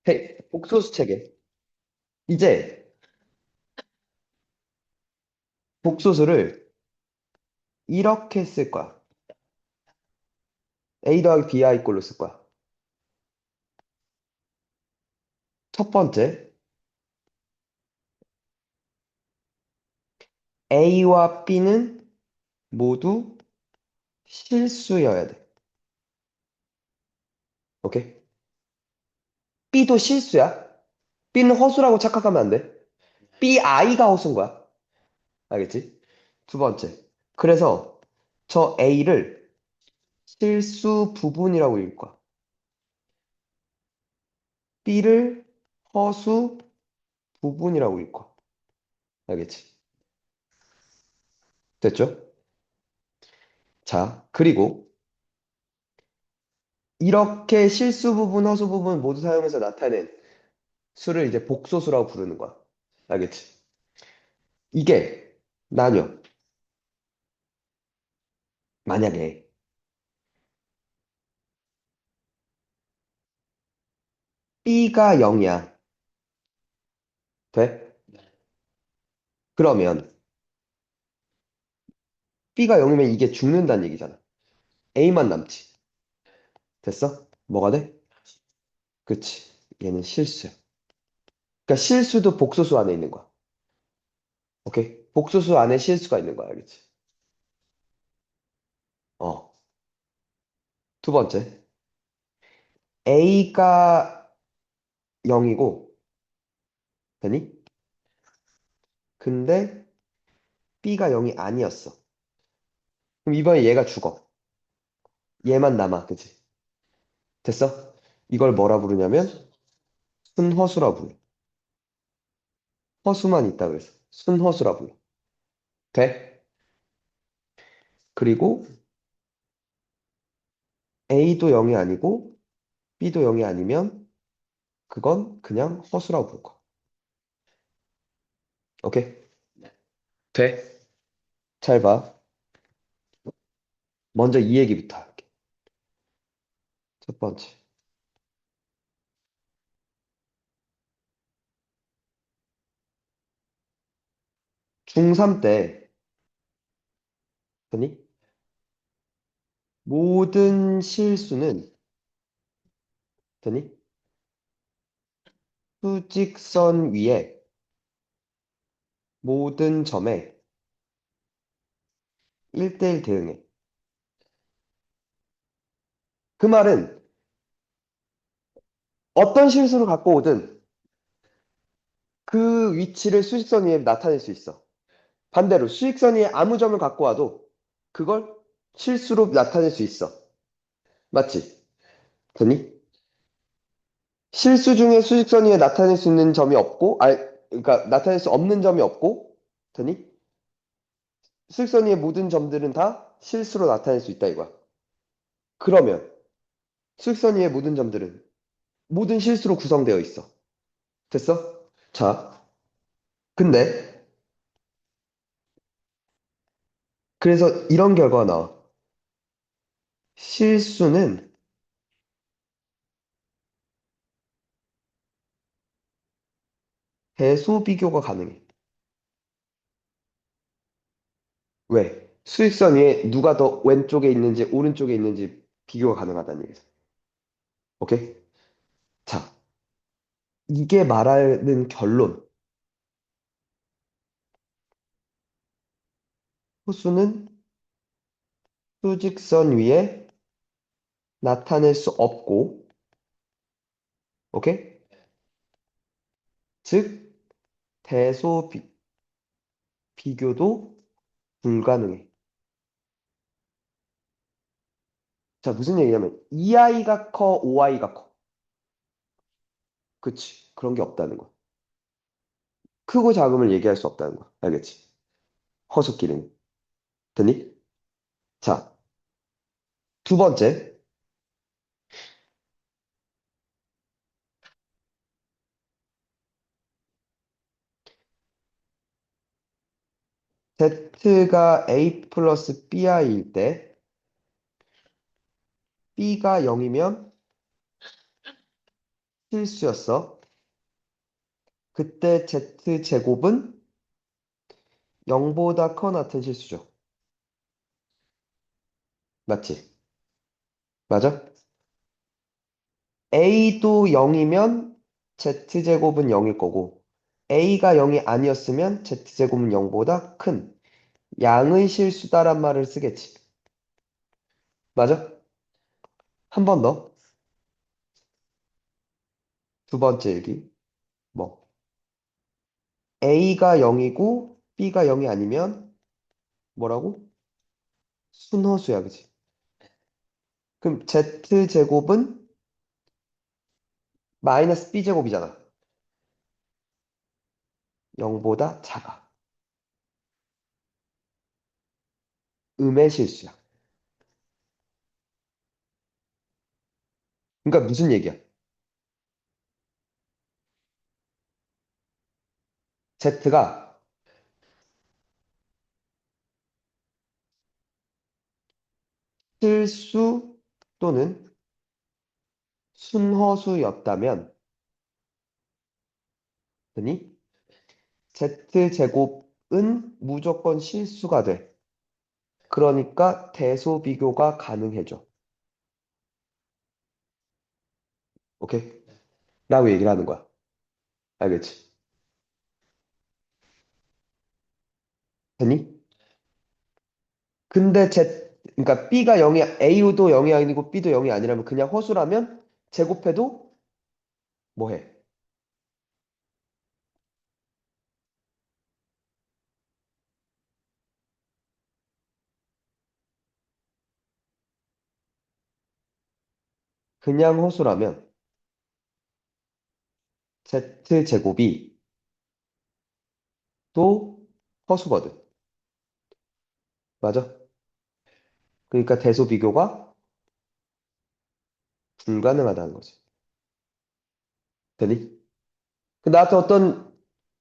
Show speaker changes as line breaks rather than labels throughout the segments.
헤이, 복소수 체계. 이제 복소수를 이렇게 쓸 거야. A 더하기 Bi 꼴로 쓸 거야. 첫 번째, A와 B는 모두 실수여야 돼. 오케이? B도 실수야. B는 허수라고 착각하면 안 돼. BI가 허수인 거야. 알겠지? 두 번째. 그래서 저 A를 실수 부분이라고 읽을 거야. B를 허수 부분이라고 읽을 거야. 알겠지? 됐죠? 자, 그리고 이렇게 실수 부분, 허수 부분 모두 사용해서 나타낸 수를 이제 복소수라고 부르는 거야. 알겠지? 이게 나뉘어. 만약에 B가 0이야. 돼? 그러면 B가 0이면 이게 죽는다는 얘기잖아. A만 남지. 됐어? 뭐가 돼? 그치. 얘는 실수야. 그러니까 실수도 복소수 안에 있는 거야. 오케이? 복소수 안에 실수가 있는 거야. 알겠지? 어. 두 번째. A가 0이고, 되니? 근데 B가 0이 아니었어. 그럼 이번에 얘가 죽어. 얘만 남아. 그치? 됐어? 이걸 뭐라 부르냐면 순허수라 불러. 허수만 있다 그래서 순허수라 불러. 돼? 그리고 A도 0이 아니고 B도 0이 아니면 그건 그냥 허수라고 부를 거야. 오케이? 돼? 잘 봐. 먼저 이 얘기부터 할게. 첫 번째. 중3 때, 보니? 모든 실수는, 보니? 수직선 위에 모든 점에 1대1 대응해. 그 말은 어떤 실수를 갖고 오든 그 위치를 수직선 위에 나타낼 수 있어. 반대로 수직선 위에 아무 점을 갖고 와도 그걸 실수로 나타낼 수 있어. 맞지? 되니? 실수 중에 수직선 위에 나타낼 수 있는 점이 없고, 그러니까 나타낼 수 없는 점이 없고, 되니? 수직선 위의 모든 점들은 다 실수로 나타낼 수 있다 이거야. 그러면 수직선 위의 모든 점들은 모든 실수로 구성되어 있어. 됐어? 자, 근데 그래서 이런 결과가 나와. 실수는 대소 비교가 가능해. 왜? 수직선 위에 누가 더 왼쪽에 있는지 오른쪽에 있는지 비교가 가능하다는 얘기죠. 오케이? 자, 이게 말하는 결론. 호수는 수직선 위에 나타낼 수 없고, 오케이? 즉, 대소 비교도 불가능해. 자, 무슨 얘기냐면, 2i가 커, 5i가 커. 그치. 그런 게 없다는 거야. 크고 작음을 얘기할 수 없다는 거야. 알겠지? 허수끼리는. 됐니? 자, 두 번째. Z가 A 플러스 BI일 때, B가 0이면 실수였어. 그때 z제곱은 0보다 커나 같은 실수죠. 맞지? 맞아? a도 0이면 z제곱은 0일 거고 a가 0이 아니었으면 z제곱은 0보다 큰 양의 실수다란 말을 쓰겠지. 맞아? 한 번 더. 두 번째 얘기. 뭐? a가 0이고 b가 0이 아니면 뭐라고? 순허수야, 그치? 그럼 z제곱은 마이너스 b제곱이잖아. 0보다 작아. 음의 실수야. 그러니까 무슨 얘기야? z가 실수 또는 순허수였다면, 아니, z제곱은 무조건 실수가 돼. 그러니까 대소비교가 가능해져. 오케이? 라고 얘기를 하는 거야. 알겠지? 됐니? 근데 그러니까 B가 0이, A도 0이 아니고 B도 0이 아니라면 그냥 허수라면 제곱해도 뭐 해? 그냥 허수라면 Z제곱이 또 허수거든. 맞아? 그러니까 대소 비교가 불가능하다는 거지. 되니? 나한테 어떤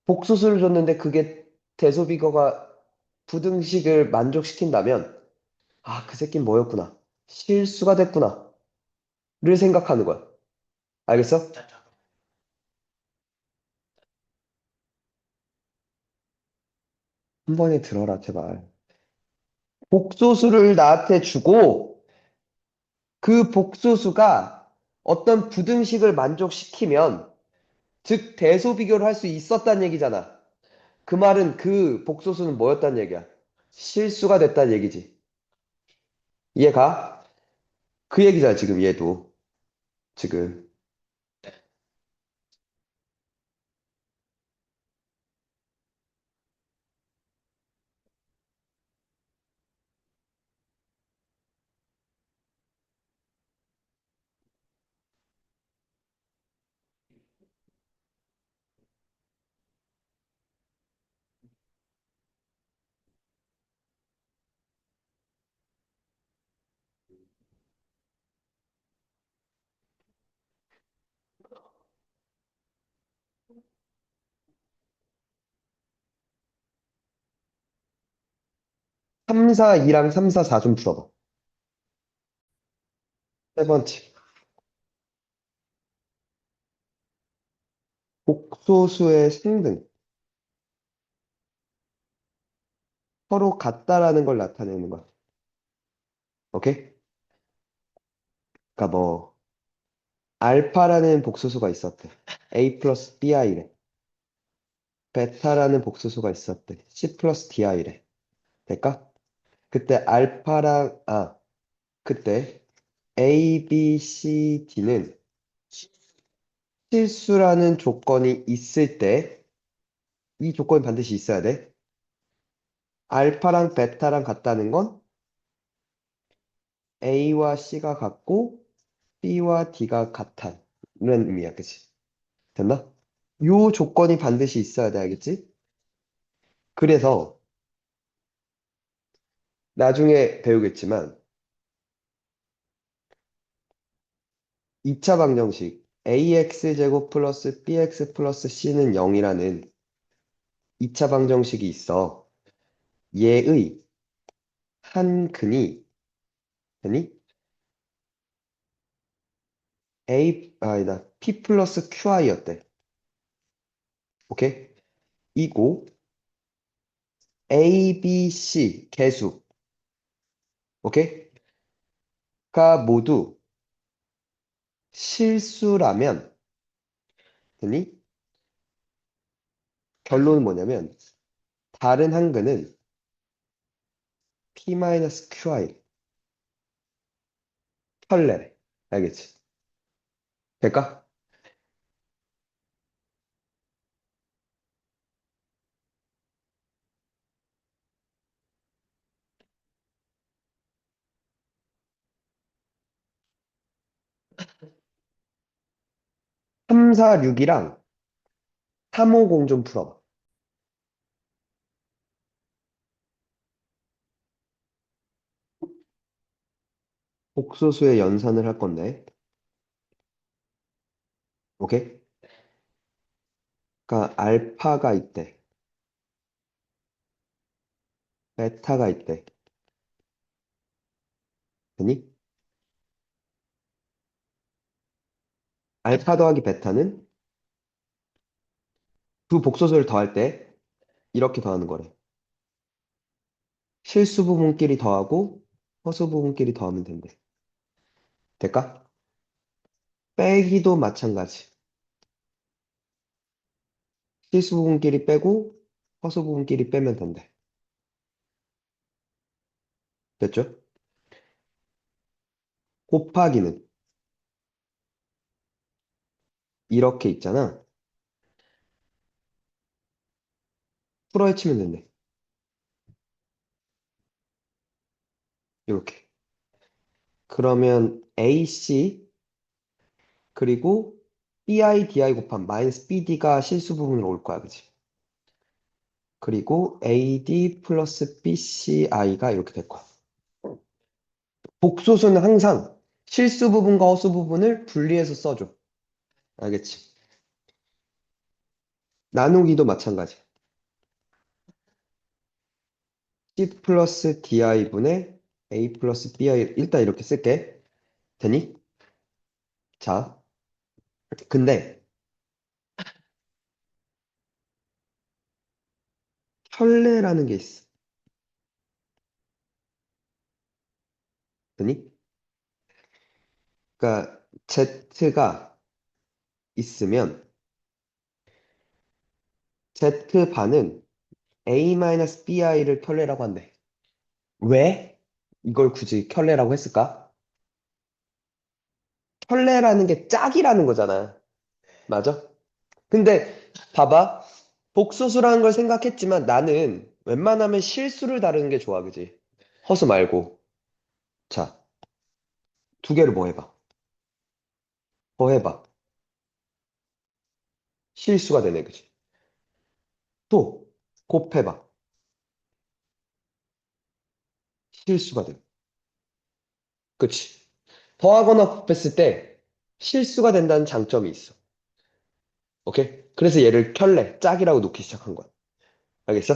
복수수를 줬는데 그게 대소 비교가 부등식을 만족시킨다면 아, 그 새끼는 뭐였구나. 실수가 됐구나. 를 생각하는 거야. 알겠어? 한 번에 들어라, 제발. 복소수를 나한테 주고 그 복소수가 어떤 부등식을 만족시키면 즉 대소 비교를 할 수 있었단 얘기잖아. 그 말은 그 복소수는 뭐였단 얘기야? 실수가 됐단 얘기지. 이해가? 그 얘기잖아, 지금 얘도. 지금. 3, 4, 2랑 3, 4, 4 좀 풀어봐. 세 번째. 복소수의 상등. 서로 같다라는 걸 나타내는 거야. 오케이? 그러니까 뭐 알파라는 복소수가 있었대. A 플러스 Bi래. 베타라는 복소수가 있었대. C 플러스 Di래. 될까? 그때 그때 A, B, C, D는 실수라는 조건이 있을 때, 이 조건이 반드시 있어야 돼. 알파랑 베타랑 같다는 건 A와 C가 같고 B와 D가 같다는 의미야, 그치? 됐나? 요 조건이 반드시 있어야 돼, 알겠지? 그래서 나중에 배우겠지만 2차 방정식 AX제곱 플러스 BX 플러스 C는 0이라는 2차 방정식이 있어. 얘의 한 근이, 아니, 아니다. P 플러스 QI였대. 오케이? 이고 A, B, C 개수. 오케이? 가 모두 실수라면 되니? 결론은 뭐냐면 다른 한근은 P-QI 혈례래. 알겠지? 될까? 3, 4, 6이랑 350 좀 풀어봐. 복소수의 연산을 할 건데. 오케이? 그러니까 알파가 있대. 베타가 있대. 되니? 알파 더하기 베타는 두 복소수를 더할 때 이렇게 더하는 거래. 실수 부분끼리 더하고 허수 부분끼리 더하면 된대. 될까? 빼기도 마찬가지. 실수 부분끼리 빼고 허수 부분끼리 빼면 된대. 됐죠? 곱하기는 이렇게 있잖아. 풀어헤치면 된대. 이렇게. 그러면 AC 그리고 BI, DI 곱한 마이너스 BD가 실수 부분으로 올 거야. 그치? 그리고 AD 플러스 BCI가 이렇게 될 거야. 복소수는 항상 실수 부분과 허수 부분을 분리해서 써줘. 알겠지? 나누기도 마찬가지. C 플러스 DI분의 A 플러스 BI 일단 이렇게 쓸게. 되니? 자, 근데 혈례라는 게 있어. 되니? 그러니까 Z가 있으면 Z반은 A-BI를 켤레라고 한대. 왜? 이걸 굳이 켤레라고 했을까? 켤레라는 게 짝이라는 거잖아. 맞아? 근데 봐봐. 복소수라는 걸 생각했지만 나는 웬만하면 실수를 다루는 게 좋아, 그지? 허수 말고. 자, 두 개를 뭐 해봐. 뭐 해봐. 실수가 되네, 그지? 또 곱해봐. 실수가 돼. 그치? 더하거나 곱했을 때 실수가 된다는 장점이 있어. 오케이? 그래서 얘를 켤레, 짝이라고 놓기 시작한 거야. 알겠어?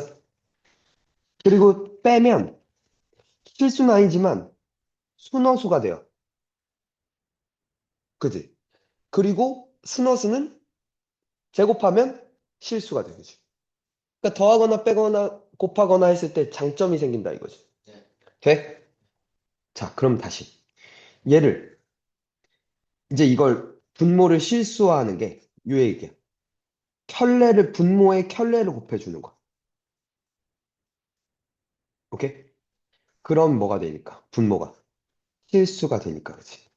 그리고 빼면 실수는 아니지만 순허수가 돼요. 그지? 그리고 순허수는 제곱하면 실수가 돼. 그지? 그러니까 더하거나 빼거나 곱하거나 했을 때 장점이 생긴다 이거지. 돼? 자, 그럼 다시. 얘를, 이제 이걸 분모를 실수화하는 게 유의기야. 켤레를, 분모에 켤레를 곱해주는 거야. 오케이? 그럼 뭐가 되니까? 분모가. 실수가 되니까, 그지?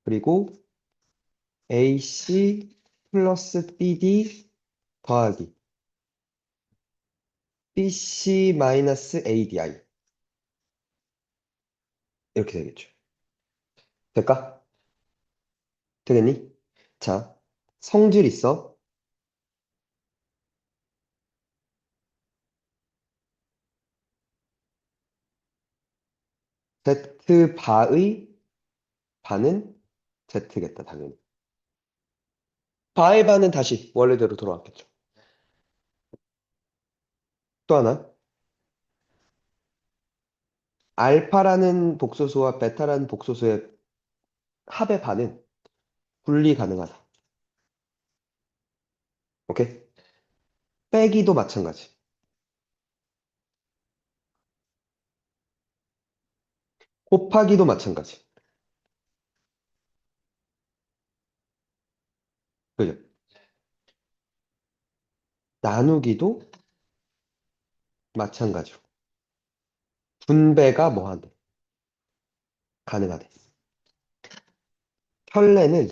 그리고 AC 플러스 BD 더하기 BC 마이너스 ADI. 이렇게 되겠죠. 될까? 되겠니? 자, 성질 있어. Z 바의 반은 Z겠다, 당연히. 바의 반은 다시 원래대로 돌아왔겠죠. 또 하나. 알파라는 복소수와 베타라는 복소수의 합의 반은 분리 가능하다. 오케이? 빼기도 마찬가지. 곱하기도 마찬가지. 그죠? 나누기도 마찬가지로. 분배가 뭐 하대? 가능하대. 현래는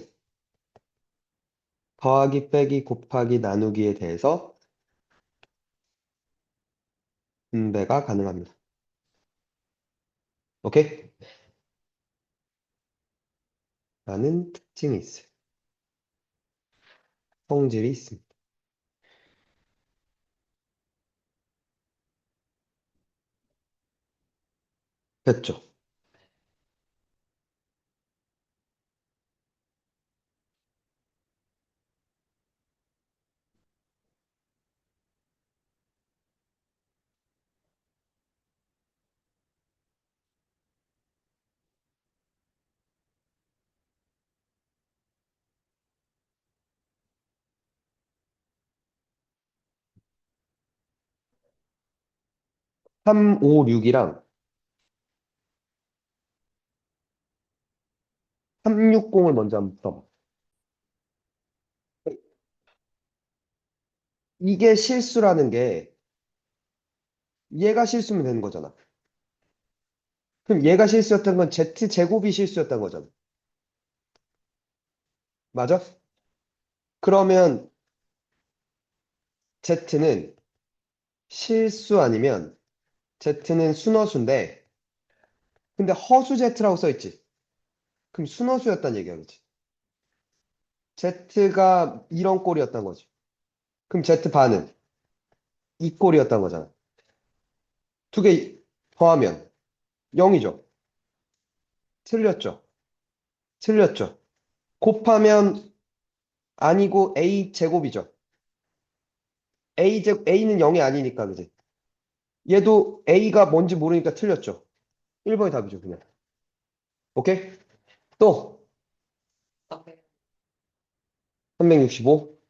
더하기, 빼기, 곱하기, 나누기에 대해서 분배가 가능합니다. 오케이? 라는 특징이 있어요. 성질이 있습니다. 됐죠? 356이랑 360을 먼저 한번 써. 이게 실수라는 게 얘가 실수면 되는 거잖아. 그럼 얘가 실수였던 건 Z제곱이 실수였던 거잖아. 맞아? 그러면 Z는 실수 아니면 Z는 순허수인데 근데 허수 Z라고 써있지. 그럼 순허수였단 얘기야, 그치? Z가 이런 꼴이었던 거지. 그럼 Z 반은 이 꼴이었던 거잖아. 두 개 더하면 0이죠. 틀렸죠. 틀렸죠. 곱하면 아니고 A 제곱이죠. A는 0이 아니니까, 그지? 얘도 A가 뭔지 모르니까 틀렸죠. 1번이 답이죠, 그냥. 오케이? 또, 365.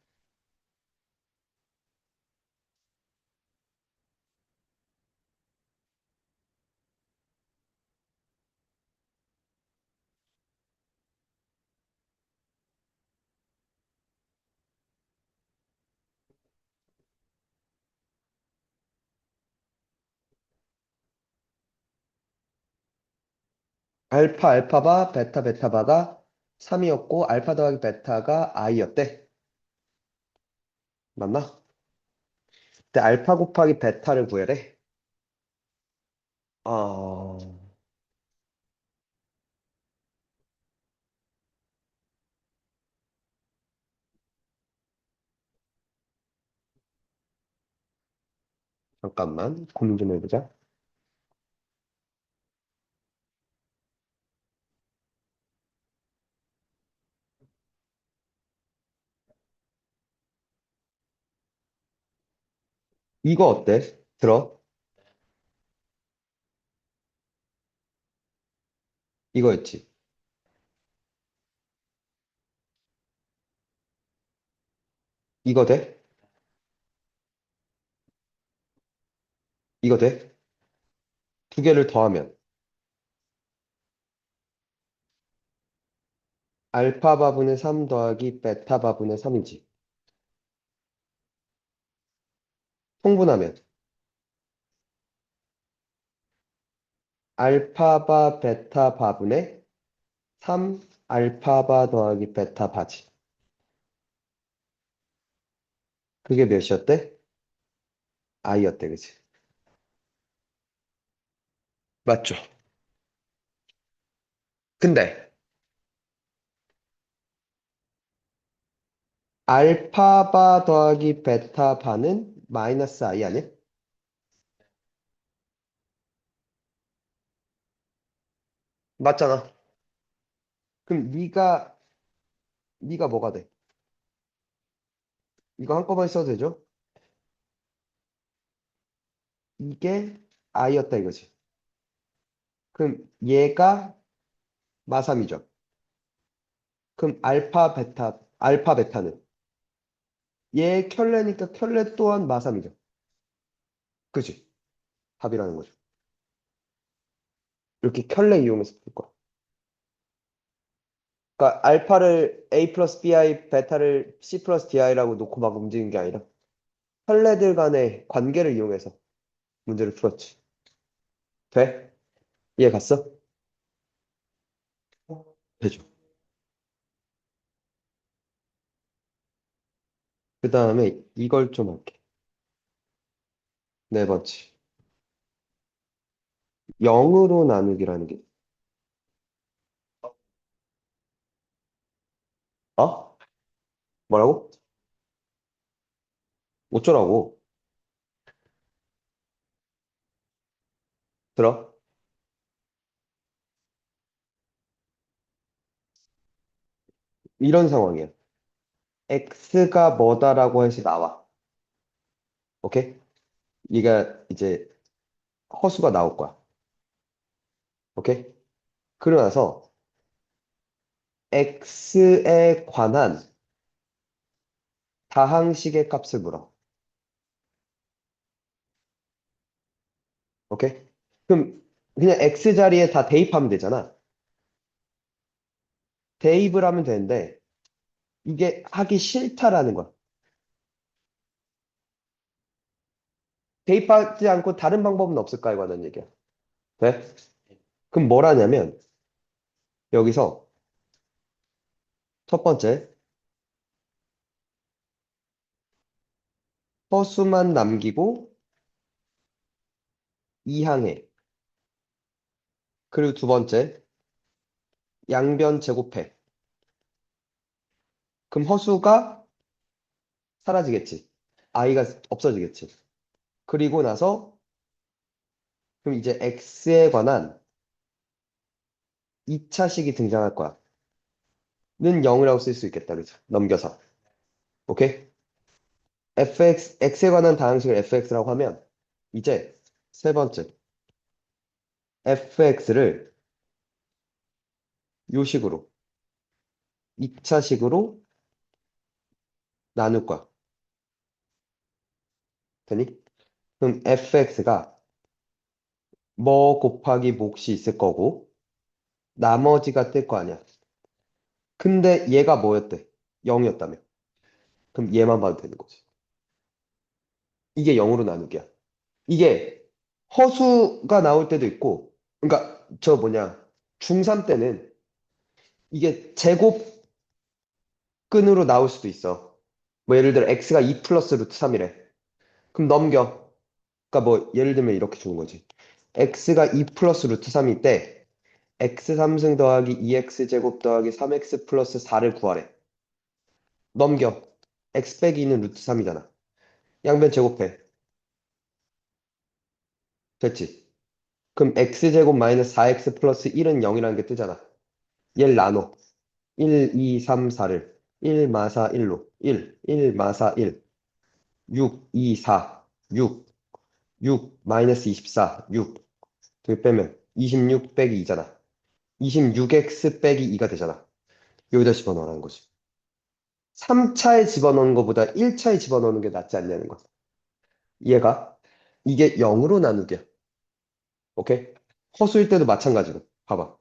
알파바, 베타바가 3이었고, 알파 더하기 베타가 i였대. 맞나? 근데 알파 곱하기 베타를 구해래. 어, 잠깐만. 고민 좀 해보자. 이거 어때? 들어. 이거였지. 이거 돼? 이거 돼? 두 개를 더하면 알파바분의 3 더하기 베타바분의 3이지. 통분하면 알파바 베타바분의 3 알파바 더하기 베타바지. 그게 몇이었대? i였대, 그치? 맞죠? 근데 알파바 더하기 베타바는 마이너스 i 아니야? 맞잖아. 그럼 네가 뭐가 돼? 이거 한꺼번에 써도 되죠? 이게 i였다 이거지. 그럼 얘가 마삼이죠. 그럼 알파 베타는 얘 켤레니까 켤레 또한 마삼이죠. 그지? 답이라는 거죠. 이렇게 켤레 이용해서 풀 거야. 그러니까 알파를 A 플러스 BI, 베타를 C 플러스 DI라고 놓고 막 움직이는 게 아니라 켤레들 간의 관계를 이용해서 문제를 풀었지. 돼? 이해 갔어? 되죠. 그 다음에 이걸 좀 할게. 네 번째. 0으로 나누기라는 게, 어? 뭐라고? 어쩌라고? 들어? 이런 상황이야. X가 뭐다라고 해서 나와. 오케이? 얘가 이제 허수가 나올 거야. 오케이? 그러고 나서 X에 관한 다항식의 값을 물어. 오케이? 그럼 그냥 X 자리에 다 대입하면 되잖아. 대입을 하면 되는데 이게 하기 싫다라는 거야. 대입하지 않고 다른 방법은 없을까? 이거는 얘기야. 돼? 그럼 뭘 하냐면 여기서 첫 번째 허수만 남기고 이항해. 그리고 두 번째 양변 제곱해. 그럼 허수가 사라지겠지. i가 없어지겠지. 그리고 나서 그럼 이제 x에 관한 2차식이 등장할 거야. 는 0이라고 쓸 수 있겠다. 그죠? 넘겨서. 오케이? x에 관한 다항식을 fx라고 하면 이제 세 번째 fx를 요 식으로 2차식으로 나눌 거야. 되니? 그럼 fx가 뭐 곱하기 몫이 있을 거고 나머지가 뜰 거 아니야. 근데 얘가 뭐였대? 0이었다며. 그럼 얘만 봐도 되는 거지. 이게 0으로 나누기야. 이게 허수가 나올 때도 있고, 그러니까 저 뭐냐, 중3 때는 이게 제곱근으로 나올 수도 있어. 뭐 예를 들어 x가 2 플러스 루트 3이래. 그럼 넘겨. 그러니까 뭐 예를 들면 이렇게 주는 거지. x가 2 플러스 루트 3일 때 x 3승 더하기 2x 제곱 더하기 3x 플러스 4를 구하래. 넘겨. x 빼기 2는 루트 3이잖아. 양변 제곱해. 됐지? 그럼 x제곱 마이너스 4x 플러스 1은 0이라는 게 뜨잖아. 얘를 나눠. 1, 2, 3, 4를 1 마사 1로 1 마사 1, 6, 2, 4, 6, 6 마이너스 24, 6. 두 빼면 26 빼기 2잖아. 26x 빼기 2가 되잖아. 여기다 집어넣으라는 거지. 3차에 집어넣는 것보다 1차에 집어넣는 게 낫지 않냐는 거야. 얘가 이게 0으로 나누기야. 오케이? 허수일 때도 마찬가지로. 봐봐.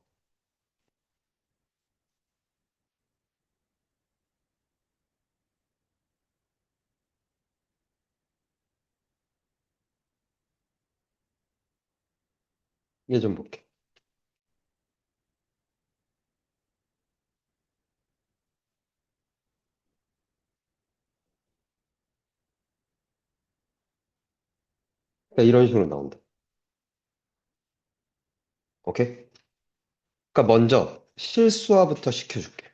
얘 좀 볼게. 그러니까 이런 식으로 나온다. 오케이? 그러니까 먼저 실수화부터 시켜줄게.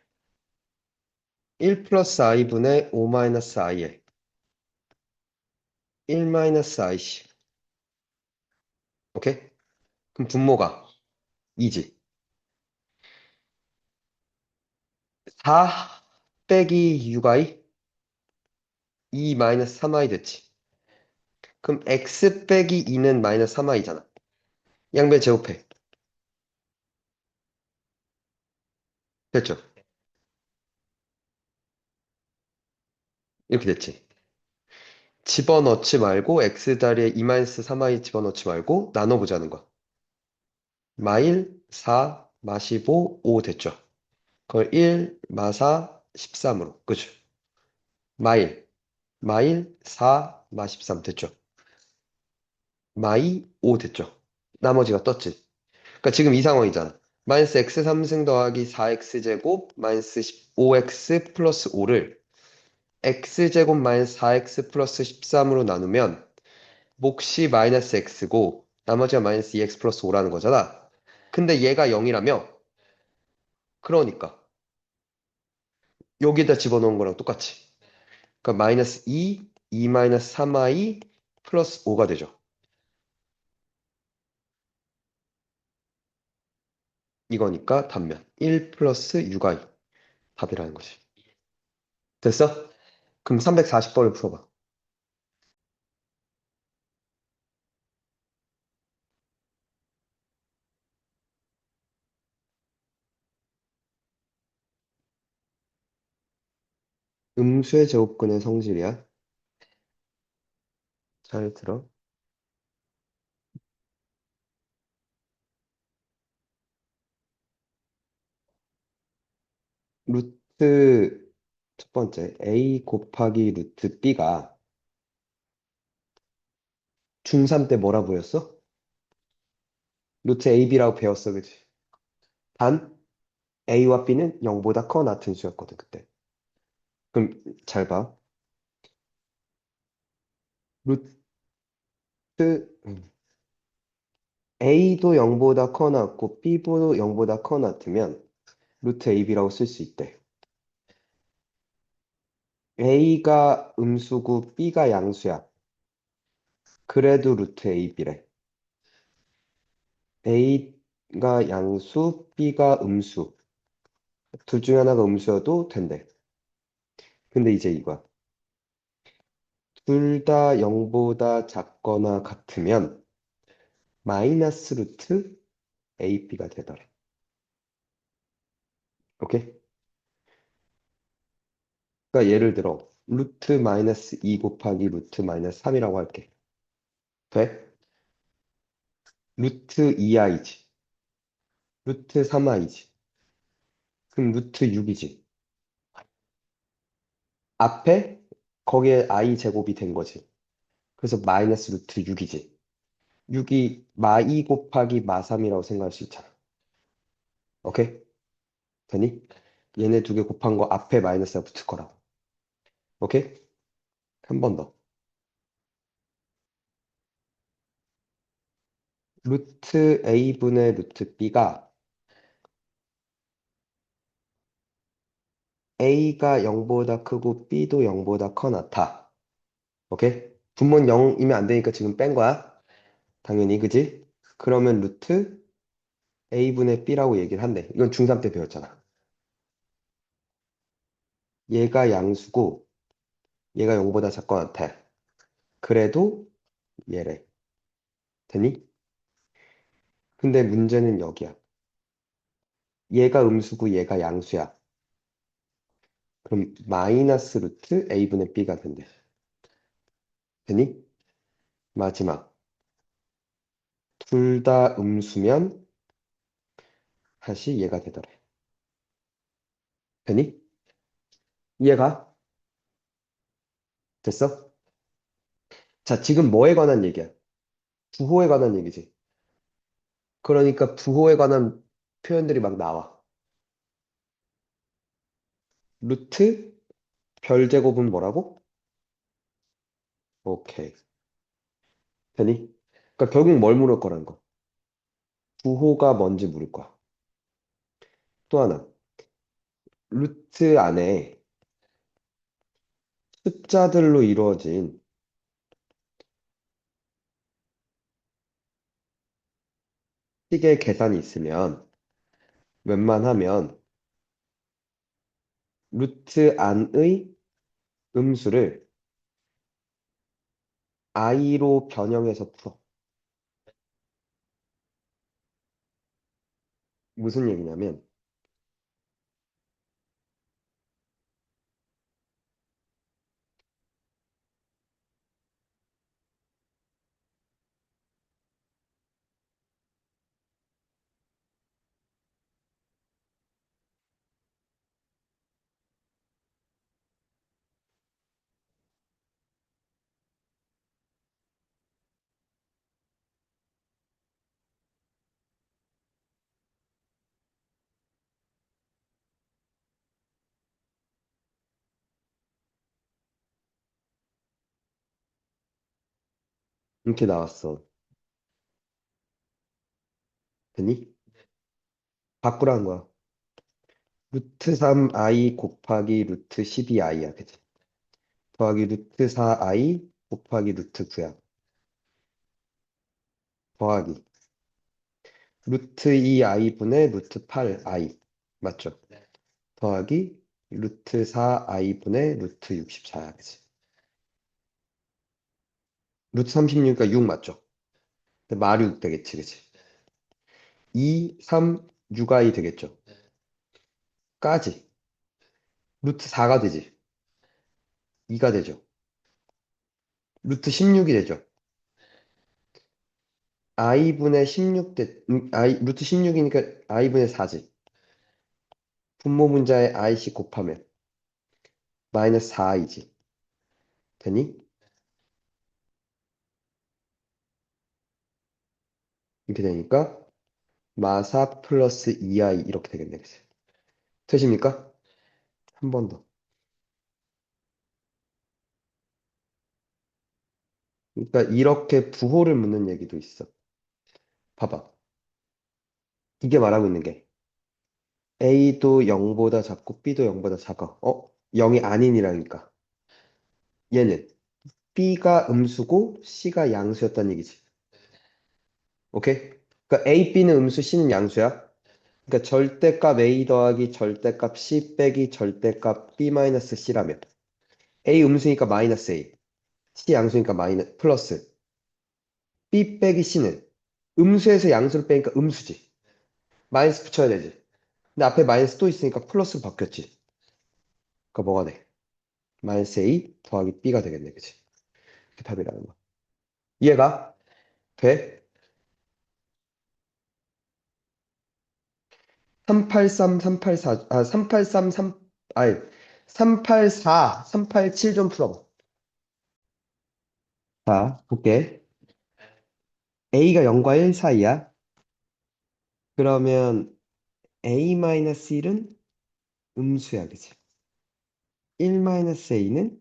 1 플러스 i분의 5 마이너스 i에 1 마이너스 ic. 오케이? 그럼 분모가 2지. 4 빼기 6i 2 마이너스 3i 됐지. 그럼 x 빼기 2는 마이너스 3i잖아. 양변 제곱해. 됐죠? 이렇게 됐지. 집어넣지 말고 x 자리에 2-3i 집어넣지 말고 나눠보자는 거야. 마일, 4, 마 15, 5 됐죠. 그걸 1, 마 4, 13으로. 그죠? 마일, 마일, 4, 마 13 됐죠. 마이, 5 됐죠. 나머지가 떴지. 그러니까 지금 이 상황이잖아. 마이너스 x 3승 더하기 4x 제곱 마이너스 5x 플러스 5를 x 제곱 마이너스 4x 플러스 13으로 나누면 몫이 마이너스 x고 나머지가 마이너스 2x 플러스 5라는 거잖아. 근데 얘가 0이라며? 그러니까 여기다 집어넣은 거랑 똑같이. 그러니까 마이너스 2, 2 마이너스 3i 플러스 5가 되죠. 이거니까 단면 1 플러스 6i 답이라는 거지. 됐어? 그럼 340번을 풀어봐. 음수의 제곱근의 성질이야. 잘 들어. 루트 첫 번째 a 곱하기 루트 b가 중3 때 뭐라 보였어? 루트 ab라고 배웠어, 그치? 단 a와 b는 0보다 커 같은 수였거든, 그때. 그럼 잘 봐. 루트 a도 0보다 커 같고 b도 0보다 커 같으면 루트 ab라고 쓸 수 있대. a가 음수고 b가 양수야. 그래도 루트 ab래. a가 양수, b가 음수. 둘 중에 하나가 음수여도 된대. 근데 이제 이거야. 둘 다 0보다 작거나 같으면 마이너스 루트 AB가 되더라. 오케이? 그러니까 예를 들어 루트 마이너스 2 곱하기 루트 마이너스 3이라고 할게. 돼? 루트 2i지. 루트 3i지. 그럼 루트 6이지. 앞에 거기에 i 제곱이 된 거지. 그래서 마이너스 루트 6이지. 6이 마 2 곱하기 마 3이라고 생각할 수 있잖아. 오케이? 되니? 얘네 두 개 곱한 거 앞에 마이너스가 붙을 거라고. 오케이? 한 번 더. 루트 a분의 루트 b가 a가 0보다 크고 b도 0보다 커 나타. 오케이? 분모는 0이면 안 되니까 지금 뺀 거야. 당연히, 그지? 그러면 루트 a분의 b라고 얘기를 한대. 이건 중3 때 배웠잖아. 얘가 양수고 얘가 0보다 작거 나타. 그래도 얘래. 되니? 근데 문제는 여기야. 얘가 음수고 얘가 양수야. 그럼 마이너스 루트 a분의 b가 된대. 되니? 마지막. 둘 다 음수면 다시 얘가 되더래. 되니? 이해가? 됐어? 자, 지금 뭐에 관한 얘기야? 부호에 관한 얘기지. 그러니까 부호에 관한 표현들이 막 나와. 루트 별제곱은 뭐라고? 오케이. 되니? 그러니까 결국 뭘 물을 거라는 거. 부호가 뭔지 물을 거야. 또 하나. 루트 안에 숫자들로 이루어진 식의 계산이 있으면 웬만하면 루트 안의 음수를 i로 변형해서 풀어. 무슨 얘기냐면 이렇게 나왔어. 됐니? 바꾸라는 거야. 루트 3i 곱하기 루트 12i야. 그치? 더하기 루트 4i 곱하기 루트 9야. 더하기 루트 2i분의 루트 8i. 맞죠? 더하기 루트 4i분의 루트 64야. 그치? 루트 36이니까 6 맞죠? 근데 마류 되겠지. 그치? 2, 3, 6i 되겠죠? 까지. 루트 4가 되지. 2가 되죠. 루트 16이 되죠. i분의 16 루트 16이니까 i분의 4지. 분모 분자에 i씩 곱하면 마이너스 4i지. 되니? 이렇게 되니까 마사 플러스 2i 이렇게 되겠네. 그치? 되십니까? 한 번 더. 그러니까 이렇게 부호를 묻는 얘기도 있어. 봐봐. 이게 말하고 있는 게 a도 0보다 작고 b도 0보다 작아. 0이 아닌이라니까. 얘는 b가 음수고 c가 양수였다는 얘기지. 오케이? 그러니까 a, b는 음수, c는 양수야. 그러니까 절대값 a 더하기 절대값 c 빼기 절대값 b 마이너스 c라면 a 음수니까 마이너스 a, c 양수니까 마이너스 플러스 b 빼기 c는 음수에서 양수를 빼니까 음수지. 마이너스 붙여야 되지. 근데 앞에 마이너스 또 있으니까 플러스로 바뀌었지. 그러니까 뭐가 돼? 마이너스 a 더하기 b가 되겠네. 그치? 그게 답이라는 거야. 이해가 돼? 383, 384, 383, 아니, 384, 387 좀 풀어봐. 자, 볼게. a가 0과 1 사이야. 그러면 a-1은 음수야, 그치? 1-a는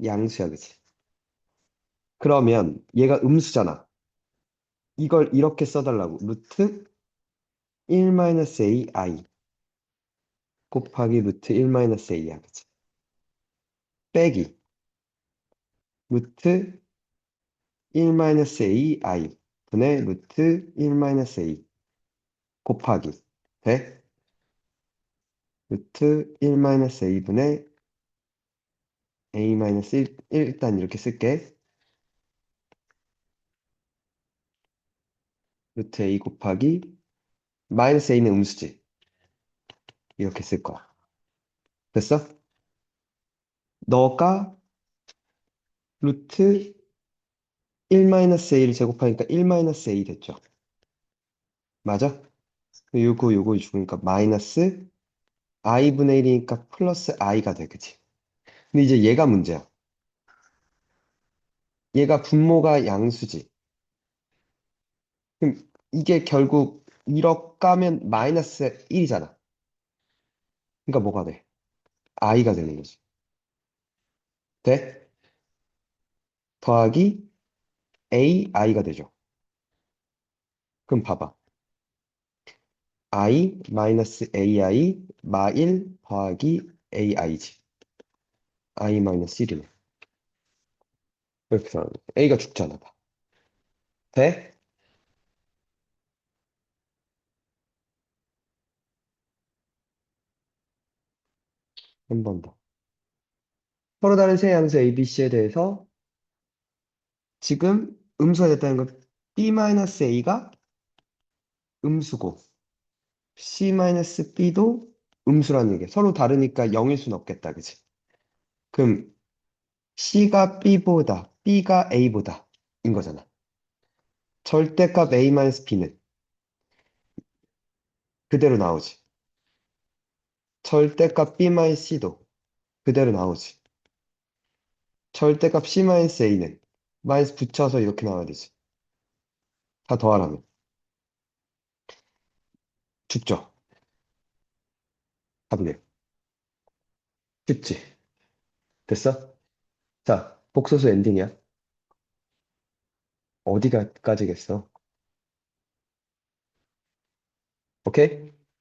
양수야, 그치? 그러면 얘가 음수잖아. 이걸 이렇게 써달라고. 루트 1-ai 곱하기 루트 1-a야, 그치? 빼기 루트 1-ai 분의 루트 1-a 곱하기 돼? 루트 1-a분의 a-1 일단 이렇게 쓸게. 루트 a 곱하기 마이너스 a는 음수지. 이렇게 쓸 거야. 됐어? 너가 루트 1-a를 제곱하니까 1-a 됐죠. 맞아? 요거 죽으니까 마이너스 i분의 1이니까 플러스 i가 돼. 그치? 근데 이제 얘가 문제야. 얘가 분모가 양수지. 그럼 이게 결국 이렇게 가면 마이너스 1이잖아. 그러니까 뭐가 돼? i가 되는 거지. 돼? 더하기 i가 되죠. 그럼 봐봐. i 마이너스 ai 마 1 더하기 ai지. i 마이너스 1이네. 이렇게 나오네. a가 죽잖아. 봐. 돼? 한 번 더. 서로 다른 세 양수 ABC에 대해서 지금 음수가 됐다는 건 B-A가 음수고 C-B도 음수라는 얘기야. 서로 다르니까 0일 수는 없겠다. 그치? 그럼 C가 B보다 B가 A보다 인 거잖아. 절대값 A-B는 그대로 나오지. 절대값 B-C도 그대로 나오지. 절대값 C-A는 마이너스 붙여서 이렇게 나와야 되지. 다 더하라면. 죽죠. 답이네. 쉽지? 됐어? 자, 복소수 엔딩이야. 어디가까지겠어? 오케이?